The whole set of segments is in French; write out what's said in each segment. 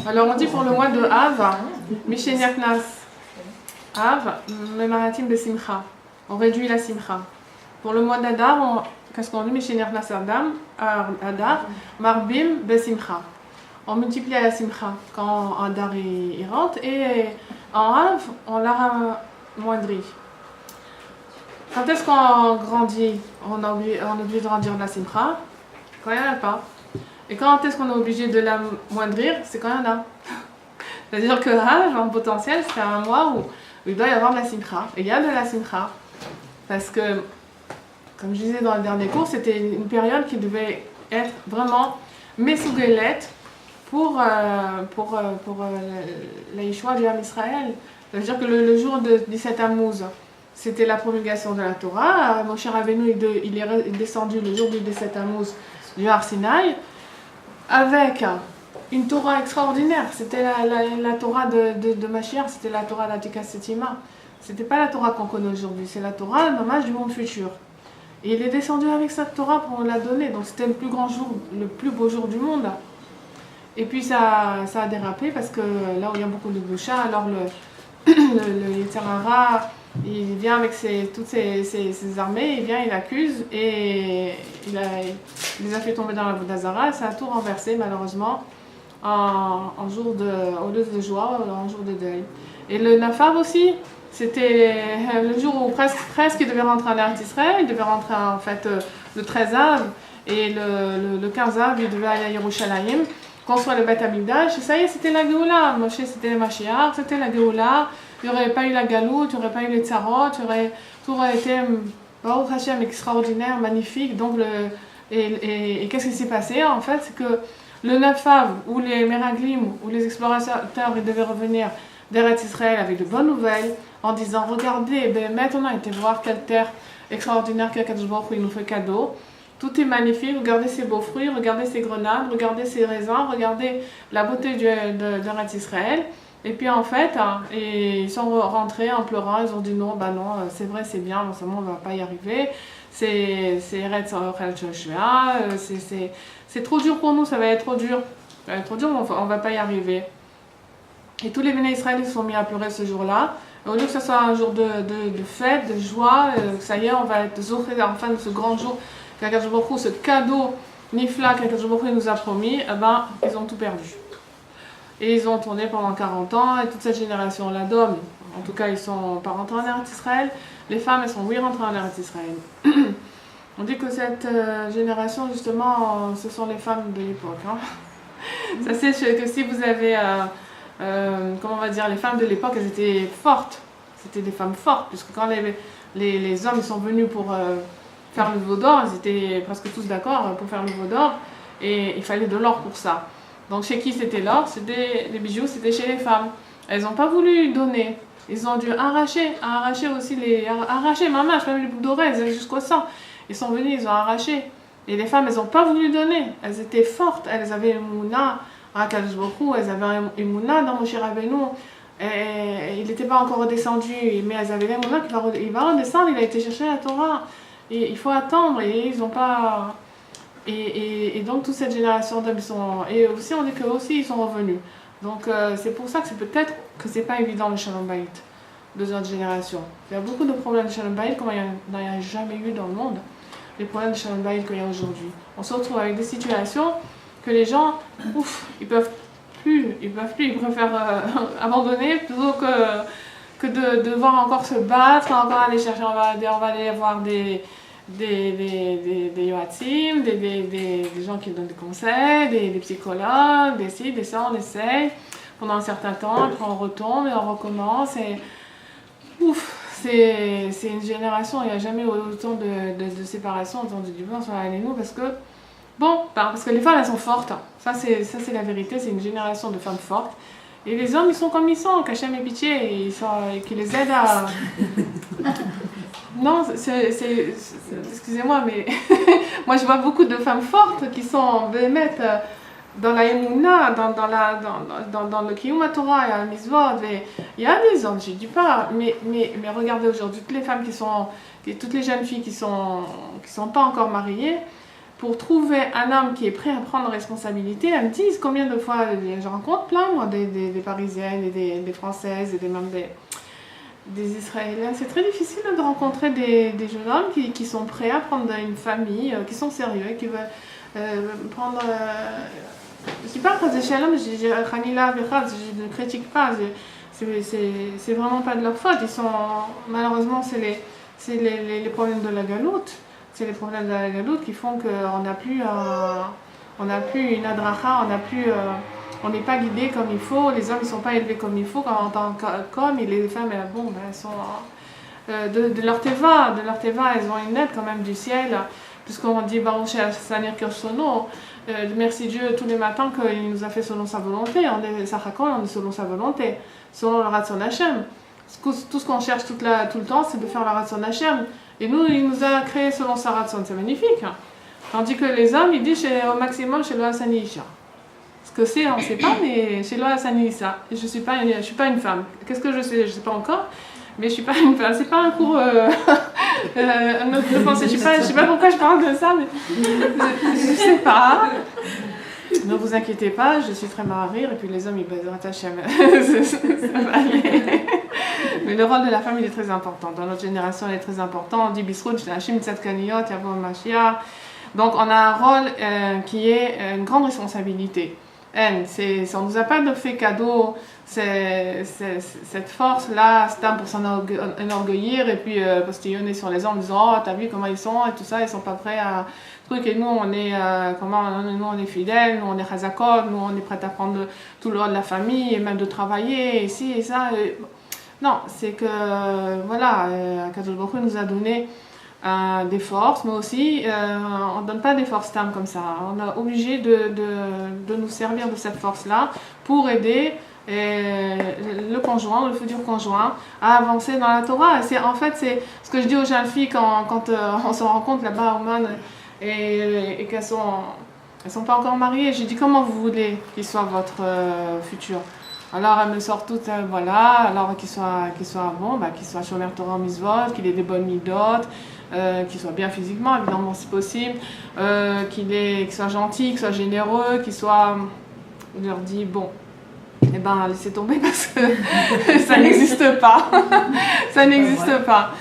Alors on dit pour le mois de Av, Mishéniaknas, Av, Memaratim Besimcha. On réduit la Simcha. Pour le mois d'Adar, qu'est-ce qu'on dit Mishéniaknas Adar, Marbim Besimcha. On multiplie la Simcha quand Adar il rentre et en Av, on l'a moindri. Quand est-ce qu'on grandit? On est obligé de grandir de la Simcha quand il n'y en a pas. Et quand est-ce qu'on est obligé de la moindrir? C'est quand il y en a. C'est-à-dire que Av, en potentiel, c'est un mois où il doit y avoir de la Simcha. Et il y a de la Simcha. Parce que, comme je disais dans le dernier cours, c'était une période qui devait être vraiment mesougelette pour la Yeshua du Ham Israël. C'est-à-dire que le jour de 17 Tammuz, c'était la promulgation de la Torah. Moshe Rabbeinu, il est descendu le jour du 17 Tammuz du Har Sinaï avec une Torah extraordinaire. C'était la Torah de Mashiach, c'était la Torah d'Atika Setima. C'était pas la Torah qu'on connaît aujourd'hui, c'est la Torah dommage du monde futur. Et il est descendu avec cette Torah pour la donner. Donc c'était le plus grand jour, le plus beau jour du monde. Et puis ça a dérapé parce que là où il y a beaucoup de boucha, alors le Yetzer Hara, il vient avec toutes ses armées, il vient, il accuse et il les a fait tomber dans la Vodazara. Ça a tout renversé malheureusement en jour au lieu de joie, en jour de deuil. Et le Nafab aussi, c'était le jour où presque il devait rentrer en Eretz Israël, il devait rentrer en fait le 13 Av et le 15 Av, il devait aller à Yerushalayim, construire le Beth Amikdash. Et ça y est, c'était la Géoula. Moshe, c'était le Mashiach, c'était la Géoula. Il n'y aurait pas eu la galoute, il n'y aurait pas eu les tsarot, tout aurait été Baruch Hashem extraordinaire, magnifique. Donc et qu'est-ce qui s'est passé en fait? C'est que le 9 Av, où les Meraglim, où les explorateurs ils devaient revenir d'Eretz Israël avec de bonnes nouvelles, en disant regardez, maintenant on a été voir quelle terre extraordinaire qu'Akadosh Baruch Hu nous fait cadeau. Tout est magnifique, regardez ces beaux fruits, regardez ces grenades, regardez ces raisins, regardez la beauté d'Eretz Israël. Et puis en fait, ils sont rentrés en pleurant, ils ont dit non, c'est vrai, c'est bien, seulement on ne va pas y arriver, c'est Eretz Joshua, c'est trop dur pour nous, ça va être trop dur, on ne va pas y arriver. Et tous les béné Israël se sont mis à pleurer ce jour-là. Au lieu que ce soit un jour de fête, de joie, ça y est, on va être zoché enfin de ce grand jour, qu'Akadosh Baruch Hu, ce cadeau nifla qu'Akadosh Baruch Hu nous a promis, ils ont tout perdu. Et ils ont tourné pendant 40 ans, et toute cette génération-là d'hommes, en tout cas ils sont pas rentrés en Eretz Israël, les femmes elles sont rentrées en Eretz Israël. On dit que cette génération justement, ce sont les femmes de l'époque. Hein. Ça c'est que si vous avez, comment on va dire, les femmes de l'époque, elles étaient fortes, c'était des femmes fortes, puisque quand les hommes sont venus pour faire le veau d'or, ils étaient presque tous d'accord pour faire le veau d'or, et il fallait de l'or pour ça. Donc chez qui c'était l'or? C'était les bijoux, c'était chez les femmes. Elles n'ont pas voulu donner. Ils ont dû arracher aussi maman, même les boucles d'oreilles jusqu'au sang. Ils sont venus, ils ont arraché. Et les femmes, elles n'ont pas voulu donner. Elles étaient fortes, elles avaient une mouna à Akadosh Baruch Hu, elles avaient une mouna dans Moshe Rabbeinu. Et il n'était pas encore redescendu, mais elles avaient la mouna qu'il va redescendre, il a été chercher la Torah. Et il faut attendre, et ils n'ont pas... Et donc toute cette génération d'hommes sont... Et aussi on dit qu'eux aussi ils sont revenus. Donc c'est pour ça que c'est peut-être que c'est pas évident le Shalom Bayit de notre génération. Il y a beaucoup de problèmes de Shalom Bayit comme il n'y en a jamais eu dans le monde. Les problèmes de Shalom Bayit qu'il y a aujourd'hui. On se retrouve avec des situations que les gens, ils peuvent plus, ils préfèrent abandonner plutôt que de devoir encore se battre, encore aller chercher, on va aller voir des yoatzim, des gens qui donnent des conseils, des psychologues, des ça, on essaye pendant un certain temps, après on retombe et on recommence. Et c'est une génération, il n'y a jamais eu autant de séparation, autant de divorce, nous parce que les femmes elles sont fortes, ça c'est la vérité, c'est une génération de femmes fortes. Et les hommes ils sont comme ils sont, qu'Hachem ait pitié et qui les aident à... Non, excusez-moi, mais moi je vois beaucoup de femmes fortes qui sont bémettes dans la Emouna, dans le Kiyum Torah, et la Mitzvot, il y a des hommes, je ne dis pas, mais regardez aujourd'hui, toutes les femmes toutes les jeunes filles qui sont pas encore mariées, pour trouver un homme qui est prêt à prendre responsabilité. Elles me disent combien de fois, je rencontre plein, moi, des Parisiennes, et des Françaises, et même des Israéliens. C'est très difficile de rencontrer des jeunes hommes qui sont prêts à prendre une famille, qui sont sérieux, qui veulent prendre... je ne dis pas que c'est shalom, je ne critique pas, c'est vraiment pas de leur faute. Ils sont, malheureusement, c'est les problèmes de la galoute. C'est les problèmes de la galoute qui font qu'on n'a plus une adracha, on n'est pas guidé comme il faut, les hommes ne sont pas élevés comme il faut en tant qu'hommes, et les femmes, elles sont de leur teva, elles ont une aide quand même du ciel, puisqu'on dit Baruch Sanir Kirsono, merci Dieu tous les matins qu'il nous a fait selon sa volonté, on est selon sa volonté, selon le Ratzon Hashem. Tout ce qu'on cherche tout le temps, c'est de faire la Ratzon Hashem. Et nous, il nous a créé selon sa Ratzon, c'est magnifique. Tandis que les hommes, ils disent au maximum chez le Hasanisha. Ce que c'est, on ne sait pas, mais chez le Hasanisha. Je ne suis pas une femme. Qu'est-ce que je sais? Je ne sais pas encore. Mais je ne suis pas une femme. C'est pas un cours de pensée. Je ne sais pas pourquoi je parle de ça, mais je ne sais pas. Ne vous inquiétez pas, je suis très mariée, et puis les hommes, ils baisent Hashem. Ça va aller. Mais le rôle de la femme, il est très important. Dans notre génération, il est très important. On dit Bisrout, Hashim, Tzadkaniyot, Yavo Mashiach. Donc, on a un rôle qui est une grande responsabilité. On ne nous a pas fait cadeau cette force-là, c'est pour s'enorgueillir et puis postillonner sur les hommes en disant oh, t'as vu comment ils sont et tout ça, ils sont pas prêts à truc. Et nous, on est fidèles, nous, on est chazakot, nous, on est prêts à prendre tout le rôle de la famille et même de travailler, et ci et ça. Non, c'est que, voilà, Akadosh Baruch Hu nous a donné des forces, mais aussi, on ne donne pas des forces termes comme ça. On est obligé de nous servir de cette force-là pour aider le conjoint, le futur conjoint, à avancer dans la Torah. En fait, c'est ce que je dis aux jeunes filles quand on se rencontre là-bas à Oman et qu'elles sont pas encore mariées. Je dis comment vous voulez qu'il soit votre futur. Alors elles me sortent toutes, voilà, alors qu'il soit bon, qu'il soit shomer Torah Mitzvot, qu'il ait des bonnes midot, qu'il soit bien physiquement, évidemment si possible, qu'il soit gentil, qu'il soit généreux, qu'il soit... Je leur dis, bon, eh ben laissez tomber parce que ça n'existe pas. Ça n'existe pas.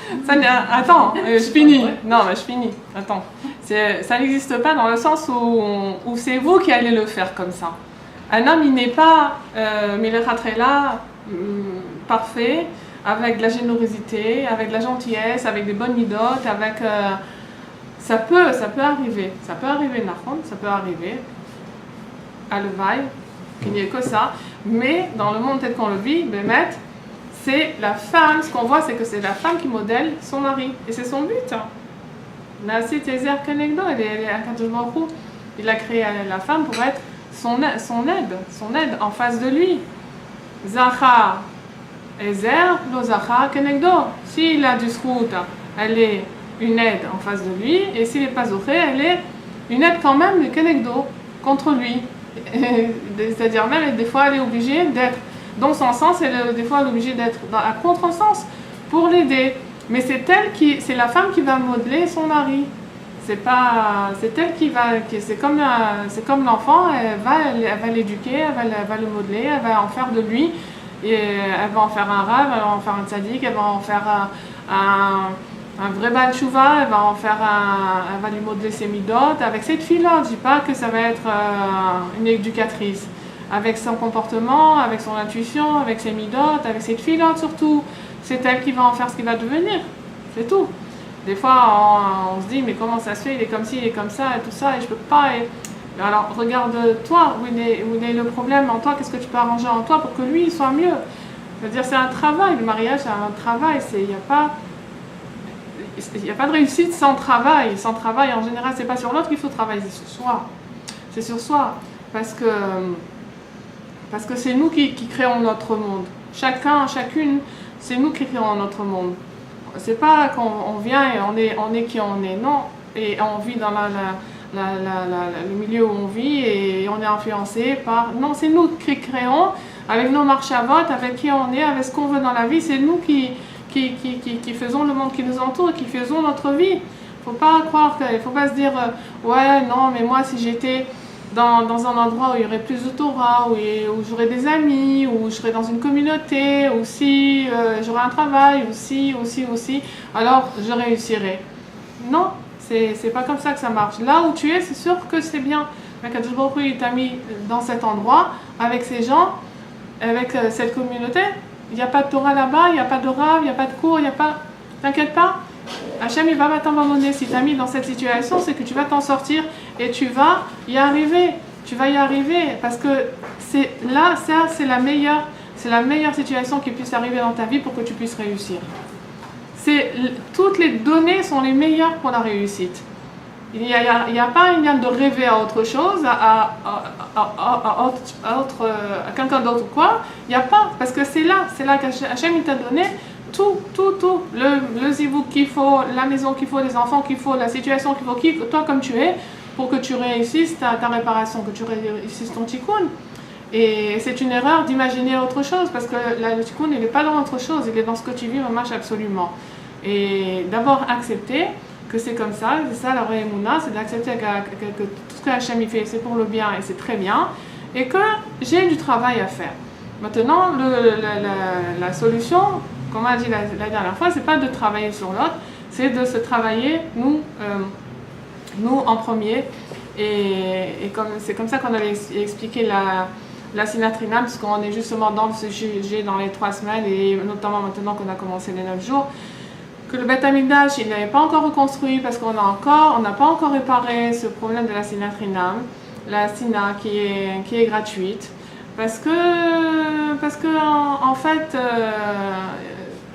Attends, je finis. Non, mais je finis. Attends. Ça n'existe pas dans le sens où c'est vous qui allez le faire comme ça. Un homme, il n'est pas Milechatrela parfait, avec de la générosité, avec de la gentillesse, avec des bonnes midotes, avec... ça peut arriver. Ça peut arriver, Nahon, ça peut arriver. À l'Evaï, qu'il n'y ait que ça. Mais dans le monde tel qu'on le vit, Bémet, c'est la femme, ce qu'on voit, c'est que c'est la femme qui modèle son mari. Et c'est son but. Nasi Tezer Kenegdo, il a créé la femme pour être son aide en face de lui. Zachar Ezer, lo Zachar Kenegdo. S'il a du srout, elle est une aide en face de lui, et s'il n'est pas zoché, elle est une aide quand même, le Kenegdo, contre lui. C'est-à-dire même, des fois, elle est obligée d'être dans son sens, des fois, elle est obligée d'être à contre-sens pour l'aider. Mais c'est la femme qui va modeler son mari. C'est elle qui va, c'est comme l'enfant, elle va l'éduquer, elle va le modeler, elle va en faire de lui, et elle va en faire un rave, elle va en faire un tzaddik, elle va en faire un vrai Baal Tshuva, elle va lui modeler ses midot. Avec cette fille-là, je ne dis pas que ça va être une éducatrice. Avec son comportement, avec son intuition, avec ses midot, avec cette fille-là surtout, c'est elle qui va en faire ce qu'il va devenir. C'est tout. Des fois, on se dit, mais comment ça se fait, il est comme ci, il est comme ça, et tout ça, et je peux pas. Alors, regarde-toi, où est le problème en toi, qu'est-ce que tu peux arranger en toi pour que lui, il soit mieux. C'est-à-dire, c'est un travail, le mariage, c'est un travail, il n'y a pas de réussite sans travail. Sans travail, en général, c'est pas sur l'autre qu'il faut travailler, c'est sur soi. C'est sur soi, parce que c'est nous qui créons notre monde. Chacune, c'est nous qui créons notre monde. C'est pas qu'on vient et on est qui on est, non. Et on vit dans le milieu où on vit et on est influencé par... Non, c'est nous qui créons, avec nos marches à vote, avec qui on est, avec ce qu'on veut dans la vie. C'est nous qui faisons le monde qui nous entoure et qui faisons notre vie. Faut pas croire il faut pas se dire ouais, non, mais moi, si j'étais dans un endroit où il y aurait plus de Torah, où j'aurais des amis, où je serais dans une communauté, ou si j'aurais un travail, aussi, alors je réussirais. Non, c'est pas comme ça que ça marche. Là où tu es, c'est sûr que c'est bien. Mais quand il t'a mis dans cet endroit, avec ces gens, avec cette communauté, il n'y a pas de Torah là-bas, il n'y a pas de Rav, il n'y a pas de cours, il n'y a pas... T'inquiète pas, Hachem il va pas t'abandonner. Si t'as mis dans cette situation, c'est que tu vas t'en sortir et tu vas y arriver. Tu vas y arriver parce que c'est la meilleure situation qui puisse arriver dans ta vie pour que tu puisses réussir. Toutes les données sont les meilleures pour la réussite. Il n'y a pas une ligne de rêver à autre chose, à quelqu'un d'autre ou quoi. Il n'y a pas, parce que c'est là qu'Hachem t'a donné tout, le zivouk qu'il faut, la maison qu'il faut, les enfants qu'il faut, la situation qu'il faut, toi comme tu es, pour que tu réussisses ta réparation, que tu réussisses ton tikkun. Et c'est une erreur d'imaginer autre chose, parce que le tikkun, il n'est pas dans autre chose, il est dans ce que tu vis, marche absolument. Et d'abord accepter que c'est comme ça, c'est ça la vraie émouna, c'est d'accepter que tout ce que Hachem fait, c'est pour le bien et c'est très bien, et que j'ai du travail à faire. Maintenant, la solution, comme on a dit la dernière fois, c'est pas de travailler sur l'autre, c'est de se travailler, nous en premier, et c'est comme ça qu'on avait expliqué la sinatrinam, parce qu'on est justement dans ce sujet dans les 3 semaines, et notamment maintenant qu'on a commencé les 9 jours, que le Beth Amikdash, il n'avait pas encore reconstruit parce qu'on n'a pas encore réparé ce problème de la sinatrinam, la sina qui est gratuite, parce que en fait,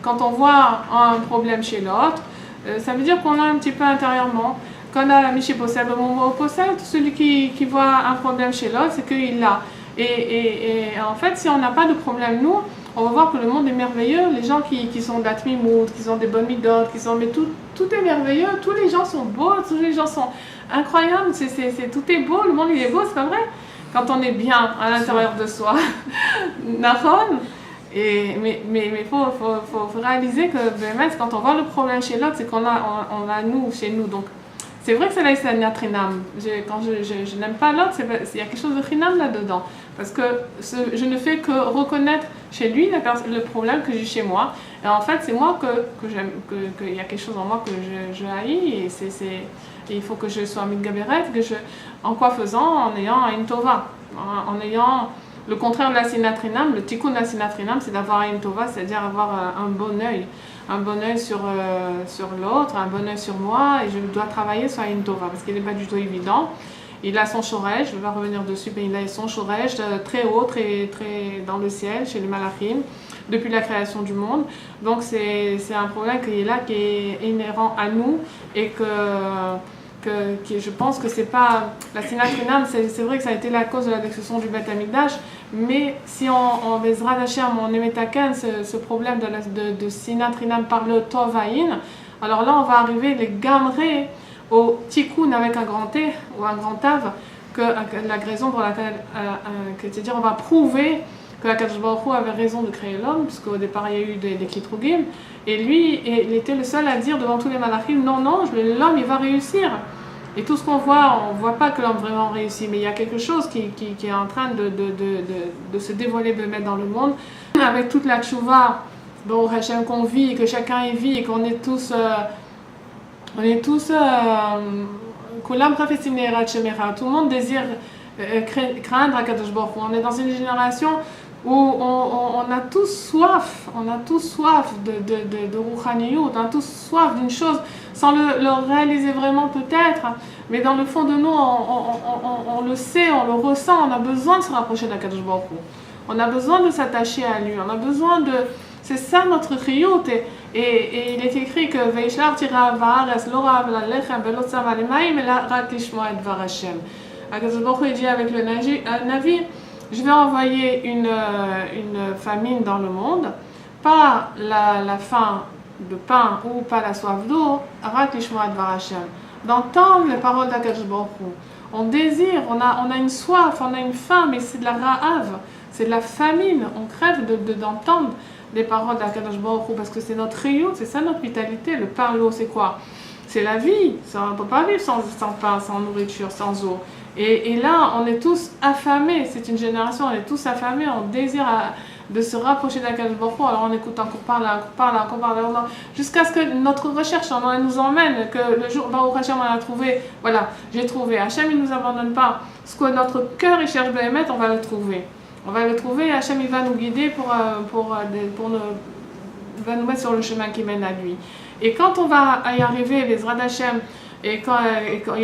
quand on voit un problème chez l'autre, ça veut dire qu'on a un petit peu intérieurement, qu'on a Michi Possel, le mot Possel, celui qui voit un problème chez l'autre, c'est qu'il l'a. Et en fait, si on n'a pas de problème, nous, on va voir que le monde est merveilleux. Les gens qui sont d'Atmimout, qui ont des bonnes midotes, mais tout est merveilleux. Tous les gens sont beaux, tous les gens sont incroyables. Tout est beau, le monde il est beau, c'est pas vrai? Quand on est bien à l'intérieur de soi. Nahon. Mais faut réaliser que quand on voit le problème chez l'autre, c'est qu'on a nous chez nous. Donc c'est vrai que c'est la sinatrinam. Quand je n'aime pas l'autre, il y a quelque chose de chinam là-dedans. Parce que je ne fais que reconnaître chez lui le problème que j'ai chez moi. Et en fait, c'est moi qu'il y a quelque chose en moi que je haïs. Et il faut que je sois mitgaberet, en quoi faisant? En ayant une tova. En ayant le contraire de la sinatrinam, le tikkun de la sinatrinam, c'est d'avoir une tova, c'est-à-dire avoir un bon œil. Un bon œil sur l'autre, un bon œil sur moi, et je dois travailler sur une tova, parce qu'il n'est pas du tout évident. Il a son shoresh, je vais pas revenir dessus, mais il a son shoresh très haut, très dans le ciel, chez les malachim, depuis la création du monde. Donc c'est un problème qui est là, qui est inhérent à nous, et que je pense que c'est pas la sinatrinam, c'est vrai que ça a été la cause de la destruction du Beth Amikdash, mais si on Bezrat Hashem, on émetaken ce problème de sinatrinam par le tovaïn, alors là on va arriver les gamrés au tikkun avec un grand T ou un grand tav, que la raison pour laquelle, c'est-à-dire on va prouver que la Kadosh Baruch Hu avait raison de créer l'homme, puisqu'au départ il y a eu des kitrugim, et lui, il était le seul à dire devant tous les malachim, non, l'homme il va réussir. Et tout ce qu'on voit, on ne voit pas que l'homme vraiment réussit, mais il y a quelque chose qui est en train de se dévoiler, de mettre dans le monde, avec toute la tchouva, bon, Hachem qu'on vit, et que chacun y vit, et qu'on est tous... Kulam Chafetzim Leirat Shemera. Tout le monde désire craindre Akadosh Baruch Hu. On est dans une génération où on a tous soif, de Rouchaniyut, on a tous soif d'une chose, sans le réaliser vraiment peut-être, mais dans le fond de nous, on le sait, on le ressent, on a besoin de se rapprocher d'Akadosh Baruch Hu. On a besoin de s'attacher à lui, on a besoin de... C'est ça notre chiyut, et il est écrit que Veishlar tira va'aretz lo ra'av lechem velo tzava lemaim ela rak lishmoa et dvar Hashem. Akadosh Baruch Hu dit avec le Navi, je vais envoyer une famine dans le monde, pas la faim de pain ou pas la soif d'eau, rak lishmoa et dvar Hashem. D'entendre les paroles d'Akadosh Baruch Hu. On désire, on a une soif, on a une faim, mais c'est de la ra'av, c'est de la famine. On crève d'entendre les paroles d'Akadosh Baruch Hu, parce que c'est notre riyut, c'est ça notre vitalité. Le pain, l'eau, c'est quoi? c'est la vie. On ne peut pas vivre sans pain, sans nourriture, sans eau. Et là, on est tous affamés. C'est une génération, on est tous affamés. On désire de se rapprocher d'Akadosh Baruch Hu. Alors on écoute encore par là, encore par là, jusqu'à ce que notre recherche nous emmène, que le jour où Hachem on a trouvé, voilà, j'ai trouvé. Hachem, il ne nous abandonne pas. Ce que notre cœur il cherche de émettre, on va le trouver. On va le trouver. Hachem, il va nous guider va nous mettre sur le chemin qui mène à lui. Et quand on va y arriver, les Zrad Hachem, et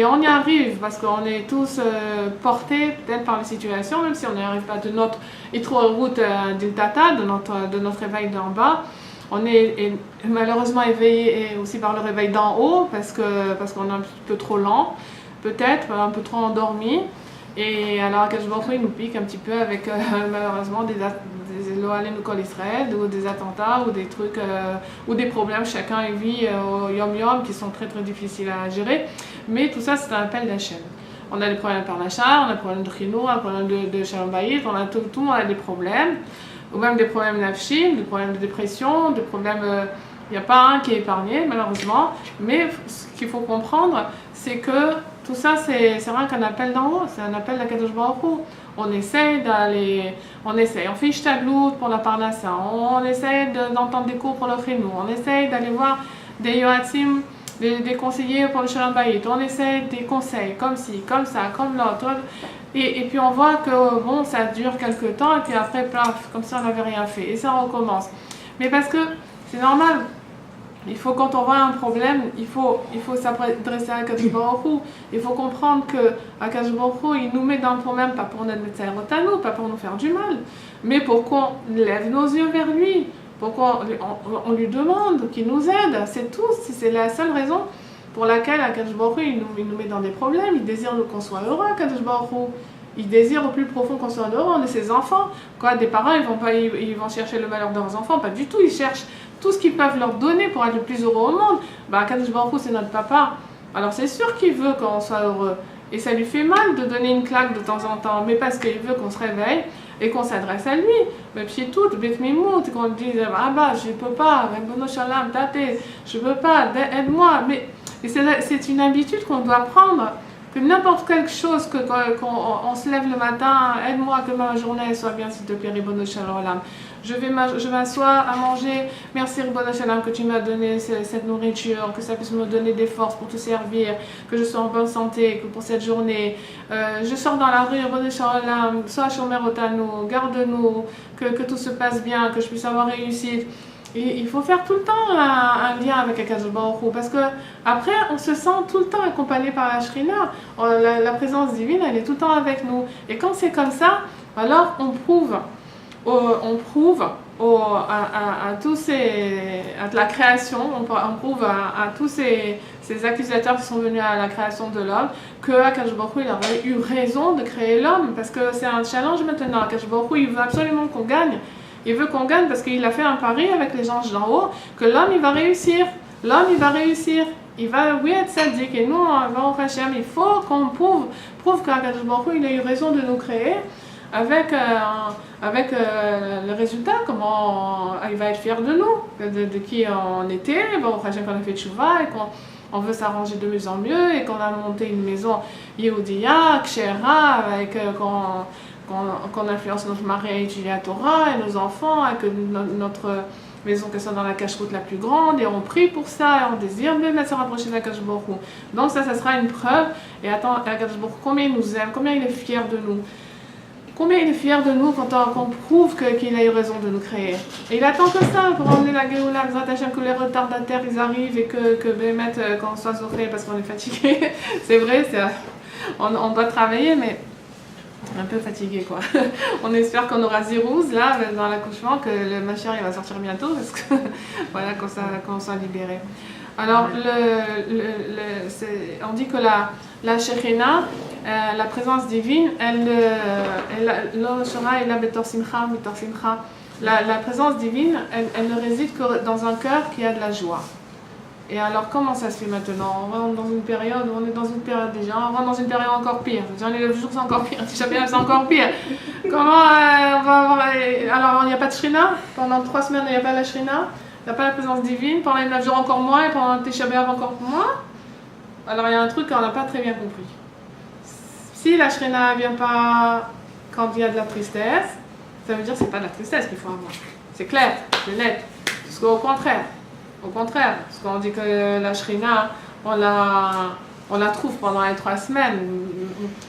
on y arrive, parce qu'on est tous portés peut-être par les situations, même si on n'y arrive pas de notre route d'Iltata, de notre réveil d'en bas, on est malheureusement éveillé aussi par le réveil d'en haut, parce qu'on est un petit peu trop lent, peut-être un peu trop endormi. Et alors Akadosh Baruch Hu, il nous pique un petit peu avec malheureusement des Elohim Kol Israël, ou des attentats, ou des trucs, ou des problèmes, chacun vit au yom-yom qui sont très très difficiles à gérer. Mais tout ça, c'est un appel d'Hachem. On a des problèmes par l'achat, on a des problèmes de chino, on a des problèmes de shalom bayit, tout le monde a des problèmes, ou même des problèmes nafshim, des problèmes de dépression, des problèmes. Il n'y a pas un qui est épargné, malheureusement. Mais ce qu'il faut comprendre, c'est que tout ça, c'est rien qu'un appel d'en haut, c'est un appel d'Akadosh Baruch Hu. On essaye, on fait Ishtaglout pour la parnassa, on essaye d'entendre des cours pour le chino, on essaye d'aller voir des yoatzim, des conseillers pour le shalom bayit, on essaye des conseils, comme ci, comme ça, comme l'autre. Et puis on voit que bon, ça dure quelques temps, et puis après, plaf, comme si on n'avait rien fait, et ça recommence. Mais parce que c'est normal. Il faut, quand on voit un problème, il faut s'adresser à Akadosh Baruch Hu. Il faut comprendre que Akadosh Baruch Hu, il nous met dans le problème, pas pour notre médecin rotano, pas pour nous faire du mal, mais pour qu'on lève nos yeux vers lui, pour qu'on lui demande, qu'il nous aide. C'est tout. C'est la seule raison pour laquelle Akadosh Baruch Hu, il nous met dans des problèmes. Il désire qu'on soit heureux, Akadosh Baruch Hu. Il désire au plus profond qu'on soit heureux, on est ses enfants. Des parents, ils vont chercher le malheur de leurs enfants, pas du tout. Ils cherchent tout ce qu'ils peuvent leur donner pour être le plus heureux au monde. Akadosh Baruch Hu, c'est notre papa. Alors c'est sûr qu'il veut qu'on soit heureux. Et ça lui fait mal de donner une claque de temps en temps, mais parce qu'il veut qu'on se réveille et qu'on s'adresse à lui. Mais puis tout, bête mimout, qu'on lui dise je peux pas, Bono Shalom, tate, je peux pas, aide-moi. Mais c'est une habitude qu'on doit prendre. Que n'importe quelque chose, qu'on se lève le matin, aide-moi que ma journée soit bien, s'il te plaît, Ribono Shalom. Je m'assois à manger, merci Ribono Shalom que tu m'as donné cette nourriture, que ça puisse me donner des forces pour te servir, que je sois en bonne santé, que pour cette journée. Je sors dans la rue, Ribono Shalom, sois Shomer Otanu, garde-nous, que tout se passe bien, que je puisse avoir réussite. Et il faut faire tout le temps un lien avec Akadosh Baruch Hu, parce que après on se sent tout le temps accompagné par la Shrina. La présence divine, elle est tout le temps avec nous. Et quand c'est comme ça, alors on prouve à la création, on prouve à tous ces accusateurs qui sont venus à la création de l'homme que Akadosh Baruch Hu, il aurait eu raison de créer l'homme, parce que c'est un challenge maintenant. Akadosh Baruch Hu, il veut absolument qu'on gagne. Il veut qu'on gagne parce qu'il a fait un pari avec les anges d'en haut que l'homme il va réussir. L'homme il va réussir. Il va être sadique. Et nous, au Hachem, il faut qu'on prouve qu'Akadosh Baruch Hu, il a eu raison de nous créer avec le résultat, comment il va être fier de nous, de qui on était, au Hachem qu'on a fait tchouva et qu'on veut s'arranger de mieux en mieux et qu'on a monté une maison Yehudia, Kshera, avec qu'on influence notre mari à étudier la Torah et nos enfants, et que notre maison qu'elle soit dans la cache-route la plus grande, et on prie pour ça, et on désire même se rapprocher d'Akadosh Baruch Hu. Donc ça sera une preuve, et attends, Akadosh Baruch Hu, combien il nous aime, combien il est fier de nous. Combien il est fier de nous quand on prouve qu'il a eu raison de nous créer. Et il attend que ça pour emmener la Géoula, que les retardataires ils arrivent, et que Bémet, quand on soit zoré parce qu'on est fatigué. C'est vrai, on doit travailler, mais un peu fatigué quoi. On espère qu'on aura Zirouz là dans l'accouchement, que le Machar il va sortir bientôt, parce que voilà, qu'on soit libéré. Alors on dit que la Shekhinah, la présence divine, la présence divine, elle ne réside que dans un cœur qui a de la joie. Et alors, comment ça se fait maintenant? On est dans une période déjà, on va dans une période encore pire. Les jours c'est encore pire, Tisha B'Av c'est encore pire. Comment on va avoir... Alors, il n'y a pas de Shrina. Pendant 3 semaines, il n'y a pas la Shrina. Il n'y a pas la présence divine. Pendant les 9 jours encore moins, et pendant Tisha B'Av encore moins. Alors il y a un truc qu'on n'a pas très bien compris. Si la shrina ne vient pas quand il y a de la tristesse, ça veut dire que ce n'est pas de la tristesse qu'il faut avoir. C'est clair, c'est net. Parce qu'au contraire, parce qu'on dit que la shrina, on la trouve pendant les 3 semaines.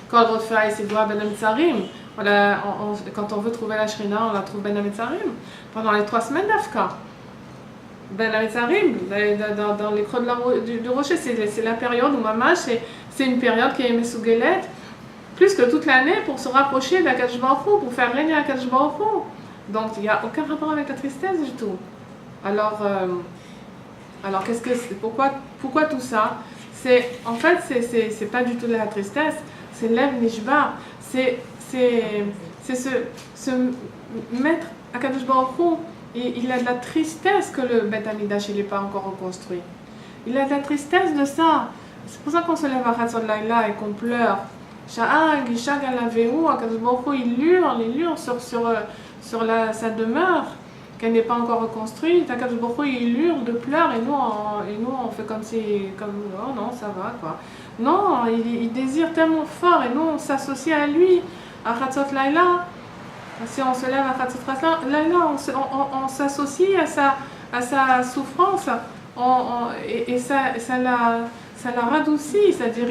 Quand on fait ses doigts ben Amitzarim, quand on veut trouver la shrina, on la trouve ben Amitzarim. Pendant les 3 semaines d'Afka. Ben Amitzarim, dans les creux du rocher, c'est la période où Mamash, c'est une période qui est Mesougelet, plus que toute l'année pour se rapprocher d'Akadosh Baruch Hu, pour faire régner Akadosh Baruch Hu. Donc il n'y a aucun rapport avec la tristesse du tout. Alors qu'est-ce que c'est, pourquoi tout ça? En fait, c'est pas du tout de la tristesse, c'est l'Ev Nishba, c'est se mettre à Kadosh Baruch Hu. Il a de la tristesse que le Beth Amidash n'est pas encore reconstruit. Il a de la tristesse de ça. C'est pour ça qu'on se lève à Chatzot Laïla et qu'on pleure. Sha'ag, Ishag Alavehu, Akadosh Baruch Hu, il hurle sur sa demeure, qu'elle n'est pas encore reconstruite. Akadosh Baruch Hu, il hurle de pleurs et nous on fait comme oh non, ça va quoi. Non, il désire tellement fort et nous on s'associe à lui, à Chatzot Laïla. Si on se lève à Chatzot Laïla, on s'associe à sa souffrance et ça la radoucit, c'est-à-dire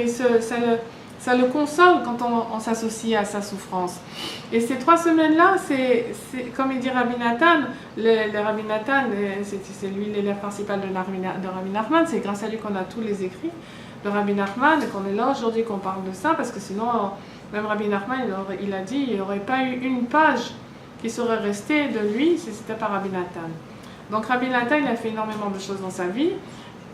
ça le console quand on s'associe à sa souffrance. Et ces 3 semaines-là, c'est comme il dit Rabbi Nathan, le Rabbi Nathan, c'est lui l'élève principal de Rabbi Nachman, c'est grâce à lui qu'on a tous les écrits de Rabbi Nachman et qu'on est là aujourd'hui qu'on parle de ça, parce que sinon, même Rabbi Nachman, il a dit, il n'y aurait pas eu une page qui serait restée de lui si c'était pas Rabbi Nathan. Donc Rabbi Nathan, il a fait énormément de choses dans sa vie,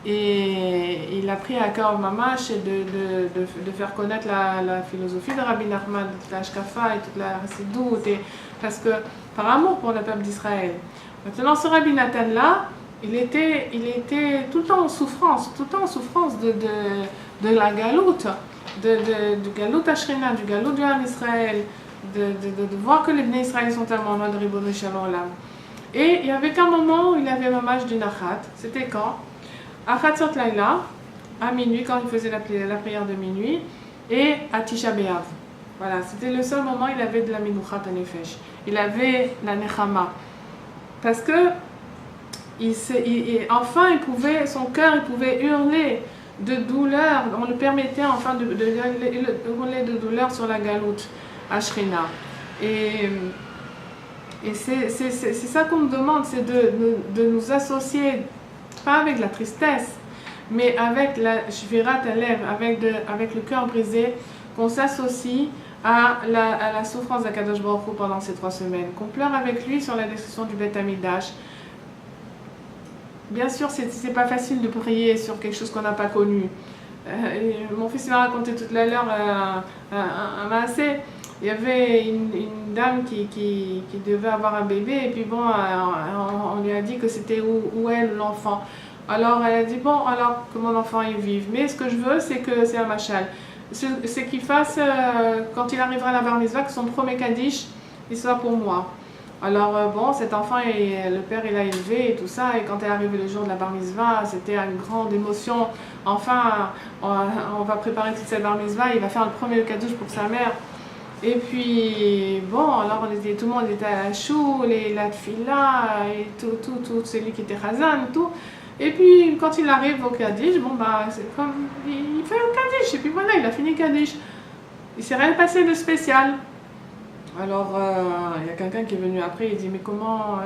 et il a pris à cœur Mamash de faire connaître la philosophie de Rabbi Nachman, toute la Hashkafa et toute la Chassidout, parce que par amour pour le peuple d'Israël. Maintenant, ce Rabbi Nathan là, il était tout le temps en souffrance, de la galoute, du galoute Ashrina, du galoute du Ham Israël, de voir que les Bnei Israël sont tellement loin de Ribono Shel Olam. Et il y avait qu'un moment où il avait Mamash du Nachat, c'était quand? À Chatzot Laïla, à minuit, quand il faisait la prière de minuit, et à Tisha B'Av. Voilà, c'était le seul moment où il avait de la Minuchat Nefesh. Il avait la Nechama. Parce que, enfin, son cœur, il pouvait hurler de douleur. On le permettait enfin de hurler de douleur sur la galoute, à Shrina. Et c'est ça qu'on me demande, c'est de nous associer, pas avec la tristesse, mais avec la shvirat alev, avec le cœur brisé, qu'on s'associe à la souffrance d'Akadosh Baruch Hu pendant ces 3 semaines, qu'on pleure avec lui sur la destruction du Beth Amidash. Bien sûr, c'est pas facile de prier sur quelque chose qu'on n'a pas connu. Mon fils m'a raconté toute l'heure un maasé. Il y avait une dame qui devait avoir un bébé, et puis bon, on lui a dit que c'était où elle, l'enfant. Alors elle a dit, bon, alors que mon enfant il vive, mais ce que je veux, c'est un machal. C'est qu'il fasse, quand il arrivera à la bar mitzvah, que son premier kaddish, il soit pour moi. Alors bon, cet enfant, le père il a élevé et tout ça, et quand est arrivé le jour de la bar mitzvah, c'était une grande émotion. Enfin, on va préparer toute cette bar mitzvah, il va faire le premier kaddish pour sa mère. Et puis, bon, alors tout le monde était à la choule, et la tfila, et tout celui qui était Chazan, tout. Et puis, quand il arrive au Kaddish, bon, bah, c'est comme, il fait un Kaddish, et puis voilà, il a fini Kaddish. Il s'est rien passé de spécial. Alors, il y a quelqu'un qui est venu après, il dit, mais comment,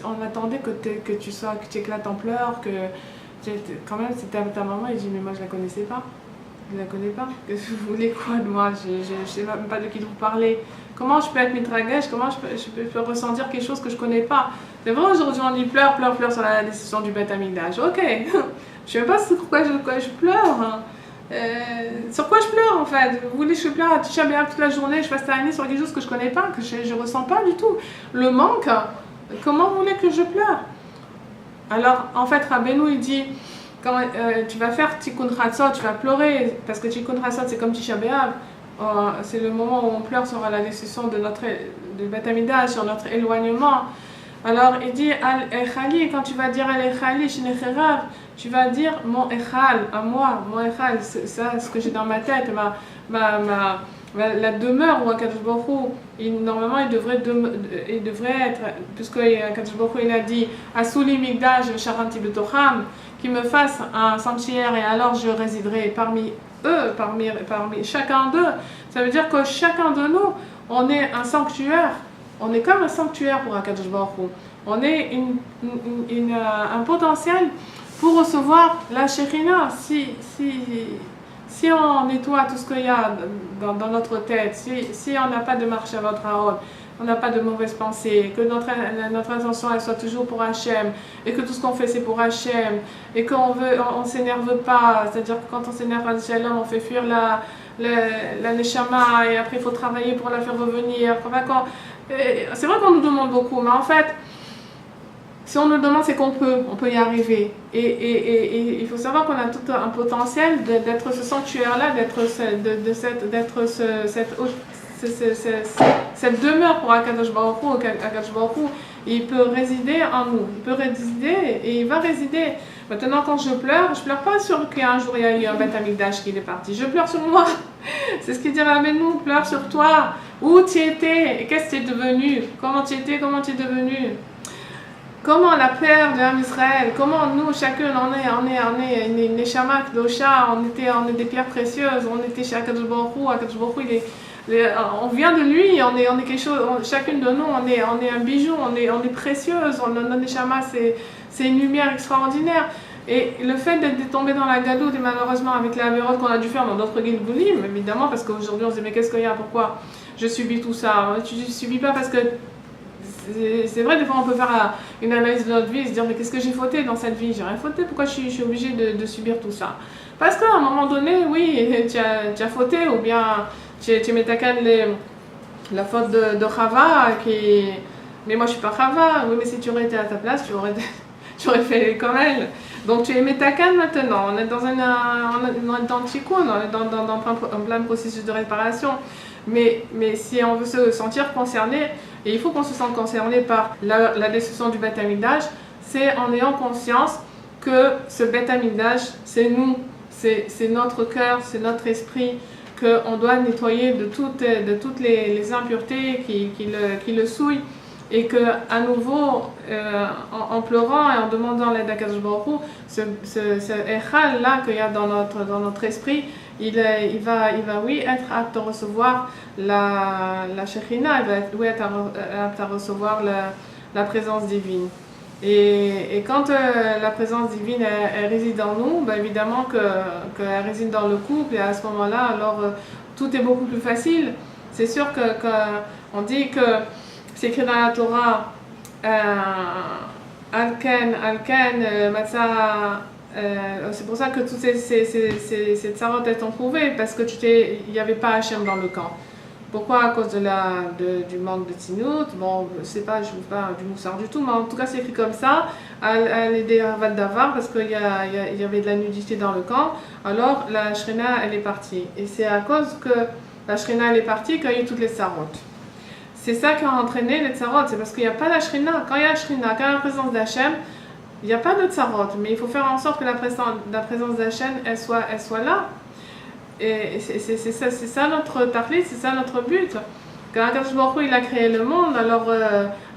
on attendait que tu éclates en pleurs, quand même, c'était ta maman. Il dit, mais moi, je la connaissais pas. Je ne la connais pas. Qu'est-ce que vous voulez quoi de moi? Je ne sais même pas de qui vous parlez. Comment je peux être mitragèche? Comment je peux ressentir quelque chose que je ne connais pas? C'est vrai, aujourd'hui on dit pleure sur la décision du Beth Amikdash. Ok, je ne sais pas sur quoi je pleure. Sur quoi je pleure en fait? Vous voulez que je pleure à Tisha B'Av toute la journée, je fasse ta sur quelque chose que je ne connais pas, que je ne ressens pas du tout? Le manque, comment vous voulez que je pleure? Alors en fait, Rabbeinu il dit, quand tu vas faire Tikkun Chatzot, tu vas pleurer, parce que Tikkun Chatzot c'est comme Tisha B'Av, c'est le moment où on pleure sur la décision de Beth Amikdash, sur notre éloignement. Alors il dit Al-Echali, quand tu vas dire Al-Echali, Shinecherav, tu vas dire mon Echal, à moi, mon Echal, ça, ce que j'ai dans ma tête, la demeure où Akadosh Baruch Hu, normalement il devrait être, puisque Akadosh Baruch Hu il a dit Asuli Migdash Sharanti Betocham, qu'il me fasse un sanctuaire et alors je résiderai parmi eux, parmi chacun d'eux. Ça veut dire que chacun de nous, on est un sanctuaire. On est comme un sanctuaire pour Akadosh Baruch Hu. On est un potentiel pour recevoir la Shekhinah. Si on nettoie tout ce qu'il y a dans notre tête, si on n'a pas de marche à votre Haron, on n'a pas de mauvaises pensées, que notre intention elle soit toujours pour Hachem, et que tout ce qu'on fait c'est pour Hachem, et qu'on on s'énerve pas, c'est-à-dire que quand on s'énerve à Shalom, on fait fuir la Neshama, et après il faut travailler pour la faire revenir. C'est vrai qu'on nous demande beaucoup, mais en fait, si on nous demande, c'est qu'on peut y arriver. Et il faut savoir qu'on a tout un potentiel d'être ce sanctuaire-là, d'être cette demeure pour Akadosh Baruch Hu. Akadosh Baruch Hu, il peut résider en nous. Il peut résider et il va résider. Maintenant, quand je pleure pas sur qu'un jour il y a eu un Beth Amikdash qui est parti. Je pleure sur moi. C'est ce qu'il dit Rabbeinu, pleure sur toi. Où tu étais et qu'est-ce que tu es devenu? Comment tu étais, comment tu es devenu? Comment la paire de l'âme Israël, comment nous, chacun, on est une Neshama Kdosha, on est des pierres précieuses, on était chez Akadosh Baruch Hu, on vient de lui, on est quelque chose, chacune de nous, on est un bijou, on est précieuse, notre Neshama, c'est une lumière extraordinaire. Et le fait d'être tombé dans la gadoute, et malheureusement avec la avérote qu'on a dû faire dans d'autres Gilgulim, évidemment, parce qu'aujourd'hui on se dit, mais qu'est-ce qu'il y a, pourquoi je subis tout ça? Tu ne subis pas parce que c'est vrai, des fois on peut faire une analyse de notre vie et se dire mais qu'est-ce que j'ai fauté dans cette vie? J'ai rien fauté, pourquoi je suis obligée de subir tout ça? Parce qu'à un moment donné, oui, tu as fauté ou bien tu mets ta canne la faute de Chava mais moi je suis pas Chava, oui mais si tu aurais été à ta place, tu aurais fait comme elle. Donc tu es Metakan maintenant, on est dans dans le tikkun, on est dans plein processus de réparation. Mais si on veut se sentir concerné, et il faut qu'on se sente concerné par la destruction du Beth Amikdash, c'est en ayant conscience que ce Beth Amikdash, c'est nous, c'est notre cœur, c'est notre esprit, qu'on doit nettoyer de toutes les impuretés qui le souillent. Et que à nouveau, en pleurant et en demandant l'aide d'Akadosh Baruch Hu, ce Echal là qu'il y a dans notre esprit, il va oui être apte à recevoir la Shekhinah, il va être apte à recevoir la présence divine. Et quand la présence divine elle réside en nous, ben évidemment qu'elle réside dans le couple, et à ce moment-là, alors tout est beaucoup plus facile. C'est sûr qu'on dit que c'est écrit dans la Torah, Alken, Matzah. C'est pour ça que toutes ces tsarot elles sont trouvées, parce que il n'y avait pas Hachem dans le camp. Pourquoi? À cause du manque de tzinout. Bon, je ne veux pas du moussard du tout, mais en tout cas c'est écrit comme ça. Al-Ede Avad Davar, parce qu'il y avait de la nudité dans le camp. Alors la Shrina elle est partie. Et c'est à cause que la Shrina elle est partie qu'il y a eu toutes les tsarot. C'est ça qui a entraîné les tsarot, c'est parce qu'il n'y a pas la Shrina. Quand il y a la Shrina, quand il y a la présence d'Hachem, il n'y a pas de tsarot, mais il faut faire en sorte que la présence d'Hachem, elle soit là. Et c'est ça notre tachlit, c'est ça notre but. Quand Akadosh Baruch Hu, il a créé le monde, alors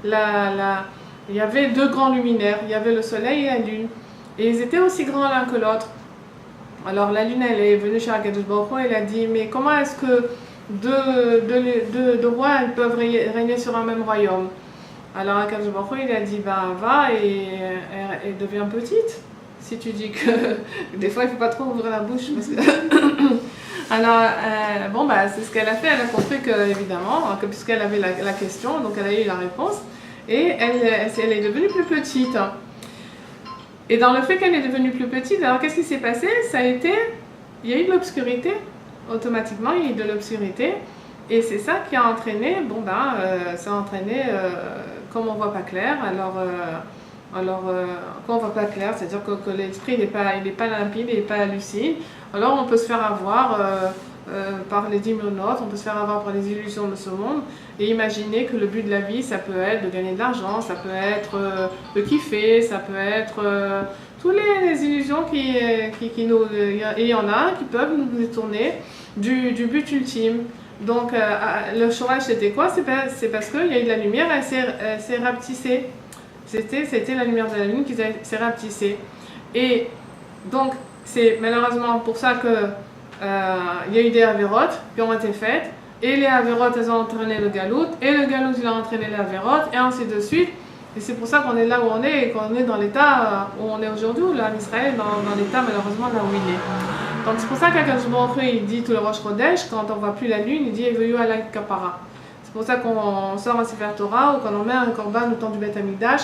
il y avait deux grands luminaires, il y avait le soleil et la lune. Et ils étaient aussi grands l'un que l'autre. Alors la lune, elle est venue chez Akadosh Baruch Hu, elle a dit, mais comment est-ce que deux rois elles peuvent régner sur un même royaume? Alors Akadosh Baruch Hu, il a dit va et deviens petite. Si tu dis que des fois il ne faut pas trop ouvrir la bouche parce que alors c'est ce qu'elle a fait. Elle a compris que évidemment puisqu'elle avait la question, donc elle a eu la réponse et elle est devenue plus petite. Et dans le fait qu'elle est devenue plus petite, alors qu'est-ce qui s'est passé? Il y a eu de l'obscurité. Automatiquement il y a eu de l'obscurité et c'est ça qui a entraîné ça a entraîné comme on voit pas clair, quand on voit pas clair, c'est-à-dire que l'esprit il est pas limpide, il n'est pas lucide, alors on peut se faire avoir par les dimionotes, on peut se faire avoir par les illusions de ce monde et imaginer que le but de la vie, ça peut être de gagner de l'argent, ça peut être de kiffer, ça peut être toutes les illusions qui nous... Et il y en a qui peuvent nous détourner du but ultime. Donc le chorage c'était quoi? C'est parce qu'il y a eu de la lumière, elle s'est rapetissée. C'était la lumière de la lune qui s'est rapetissée. Et donc c'est malheureusement pour ça que il y a eu des avérotes qui ont été faites. Et les avérotes elles ont entraîné le galout. Et le galout il a entraîné les avérotes. Et ainsi de suite. Et c'est pour ça qu'on est là où on est et qu'on est dans l'état où on est aujourd'hui, là en Israël, dans l'état malheureusement là où il est. Donc c'est pour ça qu'Akadosh Baruch Hu, il dit tout le Rosh Chodesh, quand on ne voit plus la lune, il dit Evoyu alay kapara. C'est pour ça qu'on sort un Sefer Torah ou qu'on en met un korban au temps du Beth Amikdash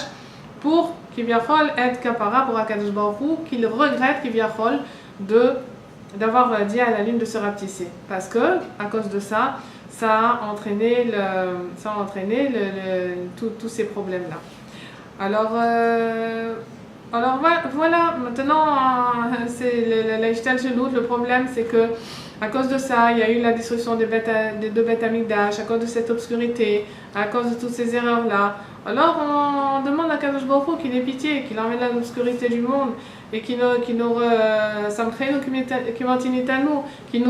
pour Kivyachol être kapara pour Akadosh Baruch Hu, qu'il regrette Kivyachol d'avoir dit à la lune de se rapetisser. Parce que, à cause de ça, ça a entraîné tous ces problèmes-là. Alors voilà, maintenant, c'est l'Ishtal Shelut. Le problème, c'est que à cause de ça, il y a eu la destruction des deux Beth Amikdash, à cause de cette obscurité, à cause de toutes ces erreurs-là. Alors, on demande à Kadosh Baruch Hu qu'il ait pitié, qu'il emmène l'obscurité du monde et qu'il nous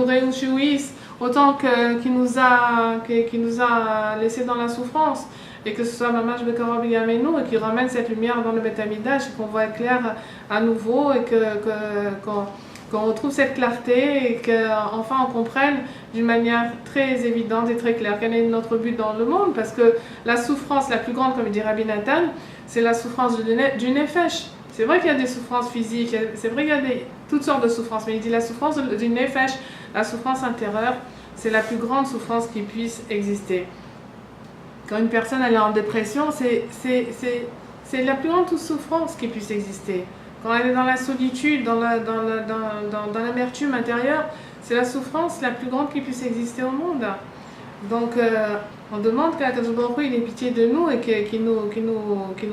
réjouisse autant qu'il nous a laissé dans la souffrance. Et que ce soit Mamash Bekarov Yamenu et qui ramène cette lumière dans le Beth Amikdash et qu'on voit clair à nouveau et qu'on retrouve cette clarté et qu'enfin on comprenne d'une manière très évidente et très claire quel est notre but dans le monde, parce que la souffrance la plus grande, comme dit Rabbi Nathan, c'est la souffrance du nefesh. C'est vrai qu'il y a des souffrances physiques, c'est vrai qu'il y a toutes sortes de souffrances, mais il dit la souffrance du nefesh, la souffrance intérieure, c'est la plus grande souffrance qui puisse exister. Quand une personne elle est en dépression, c'est la plus grande souffrance qui puisse exister. Quand elle est dans la solitude, dans l'amertume intérieure, c'est la souffrance la plus grande qui puisse exister au monde. Donc on demande qu'Akadosh Baruch Hu il ait pitié de nous et qu'il nous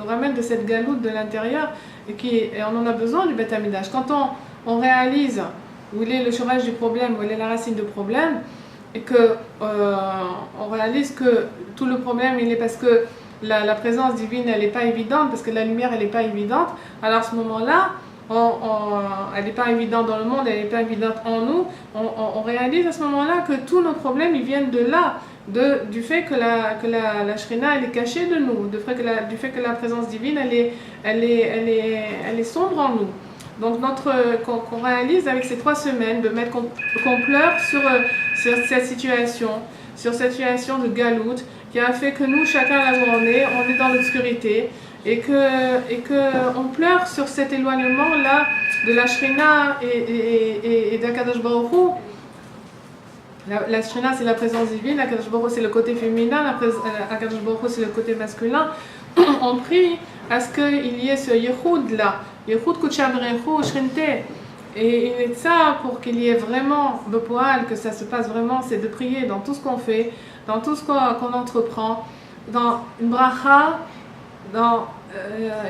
ramène de cette galoute de l'intérieur et on en a besoin du Beth Amikdash. Quand on réalise où il est le chômage du problème, où il est la racine du problème, et que on réalise que tout le problème il est parce que la présence divine elle n'est pas évidente, parce que la lumière elle n'est pas évidente, alors à ce moment-là elle n'est pas évidente dans le monde, elle n'est pas évidente en nous, on réalise à ce moment-là que tous nos problèmes ils viennent de là, du fait que la Shrina elle est cachée de nous, du fait que la présence divine elle est sombre en nous. Donc qu'on réalise avec ces 3 semaines de mettre qu'on pleure sur cette situation de galoute qui a fait que nous, chacun là où on est dans l'obscurité et que on pleure sur cet éloignement là de la Shrina et d'Akadosh Baruch Hu. La Shrina c'est la présence divine, Akadosh Baruch Hu c'est le côté féminin, Akadosh Baruch Hu c'est le côté masculin. On prie à ce qu'il y ait ce Yehoud là, Yehoud Kucham Rechu Shrinte. Et il est ça pour qu'il y ait vraiment le poil, que ça se passe vraiment, c'est de prier dans tout ce qu'on fait, dans tout ce qu'on entreprend, dans une bracha, dans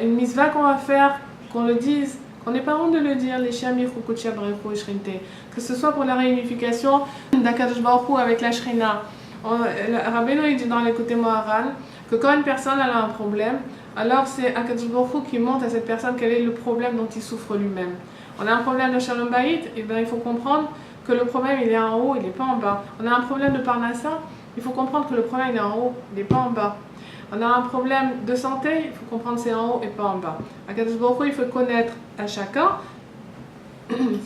une misva qu'on va faire, qu'on le dise, qu'on n'ait pas honte de le dire, les Shami Chukuchab Rechu Shrinte, que ce soit pour la réunification d'Akadosh Baruch Hu avec la Shrina. Rabbeinu il dit dans l'écouté Moharan que quand une personne elle a un problème, alors c'est Akadosh Baruch Hu qui montre à cette personne quel est le problème dont il souffre lui-même. On a un problème de Shalom Bayit, et bien il faut comprendre que le problème il est en haut, il n'est pas en bas. On a un problème de Parnassa, il faut comprendre que le problème il est en haut, il n'est pas en bas. On a un problème de santé, il faut comprendre que c'est en haut et pas en bas. Akadosh Baruch Hu, il faut connaître à chacun,